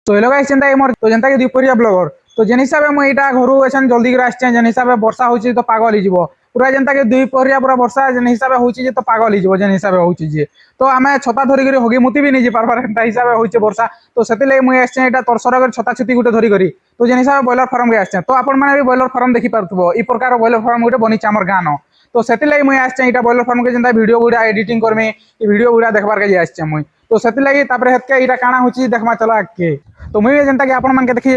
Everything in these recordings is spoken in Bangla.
তো হলো গাইস যেনতা মোর তো যেনতা কি দুপরিয়া ব্লগর তো যেন হিসাবে মুই এটা ঘরু এছেন জলদি করে আসছেন যেন হিসাবে বর্ষা হচ্ছে তো পাগল হয়ে পুরা যেনতা কি দুপরিয়া পুরা বর্ষা যেন হিসাবে হচ্ছে যে তো পাগল হয়ে যেন হিসাবে হচ্ছে যে তো আমি ছতা ধরি করে হগি মুতি বি নিজে পারবার এন্তা হিসাবে হচ্ছে বর্ষা তো সেতিলাই মুই আসছেন এটা তরসরগর ছতা ছুটি গুটে ধরি করি তো যেন হিসাবে ব্রয়লার ফার্ম কে আসছেন তো আপন মানে বি ব্রয়লার ফার্ম দেখি পারথিব এই প্রকার ব্রয়লার ফার্ম গুটে বনিছে আমার গান তো সেতিলাই মুই আসছেন এটা ব্রয়লার ফার্ম কে যেনতা ভিডিও গুড়া এডিটিং করমি এই ভিডিও গুড়া দেখবার কাজে আসছে মুই তো সেতিলাই তারপরে হেতকে এটা কাଣା হচ্ছে দেখমা চলা আগে তো মুই যেনতা কি আপন মানকে দেখি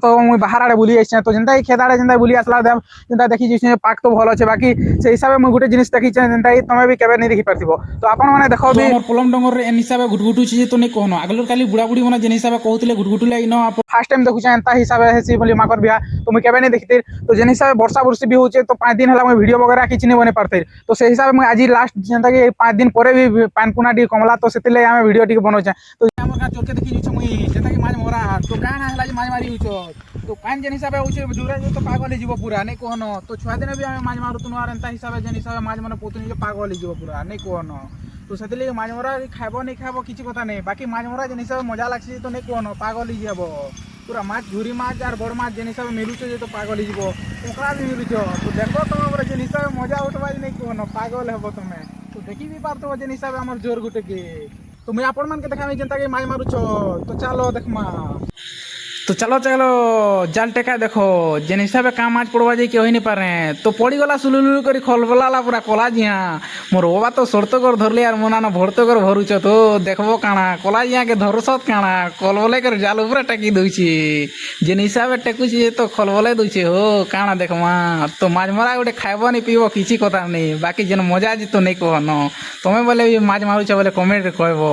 তো মুই বাহার আড়ে বুলি আসছে তো যেনতা খেত আড়ে যেনতা বুলি আসলা দেব যেনতা দেখি যে পাক তো ভালো আছে বাকি সেই হিসাবে মুই গোটে জিনিস দেখিছে যেনতা তুমি বি কেবে নেই দেখি পারথিব তো আপন মানে দেখো বি আমার পলম ডঙ্গর এন হিসাবে ঘুটঘুটুছি যে তো নেই কহনো আগলর কালি বুড়া বুড়ি মানে যেন হিসাবে কହୁଥିଲେ ঘুটঘুটুলে ইনো ফার্স্ট টাইম দেখুছে এন্তা হিসাবে হেসি বলি মাকর বিয়া তো মুই কেবে নেই দেখিতে তো যেন হিসাবে বর্ষা বর্ষি বি হচ্ছে তো 5 দিন হলা মুই ভিডিও বগেরা কিছু নেই বনে পারতে তো সেই হিসাবে মুই আজি লাস্ট যেনতা কি 5 দিন পরে বি পান পুনা টি কমলা তো সেতিলে আমি ভিডিও টি বনোছে তো আমার কাছে চোখে দেখি যাচ্ছে মুই যেনতা কি মাছ মরা তো কান হলা যে মাছ মারি হইছ তো কান যেন হিসাবে হচ্ছে দূরে তো পাগল হয়ে যাব পুরা নেই কোহনো তো ছয় দিনে বি আমি মাছ মারুতুন আর এন্তা হিসাবে যেন হিসাবে মাছ মানে পতুনি যে পাগল হয়ে যাব পুরা নেই কোহনো তো সেতিলে মাছ মরা খাইব নেই খাইব কিছু কথা নেই বাকি মাছ মরা যেন হিসাবে মজা লাগছে তো নেই কোহনো পাগল হয়ে যাব পুরা মাছ ঝুরি মাছ আর বড় মাছ যেন হিসাবে মিলুছে যে তো পাগল হয়ে যাব পোকড়া বি মিলুছ তো দেখো তোমার যেন হিসাবে মজা উঠবা নেই কোহনো পাগল হব তুমি তো দেখি বি পারতো যেন হিসাবে আমার জোর গুটে কে তো মুই আপন মানকে দেখামি যেনতা কি মাছ মারুছ তো চালো দেখমা তো চলো চলো জাল টেকা দেখো যেন হিসাবে কাম মাছ পড়বা যাই কেউ নি পারে তো পড়িগলা সুলুলু করে খলবলালা পুরা কলা জিয়া মোর বাবা তো সর্তকর ধরলি আর মোনা না ভর্তকর ভরুছ তো দেখবো কাଣା কলা জিয়াকে ধরসত কাଣା কলবলে করে জাল উপরে টেকি দউছি যেন হিসাবে টেকুছি তো খলবলে দউছে হো কাଣା দেখমা তো মাছ মরা গোটে খাইব নি পিব কিছু কথা নেই বাকি যেন মজা যেত নেই কহন তুমি বলে মাছ মারুছ বলে কমেন্ট কইব।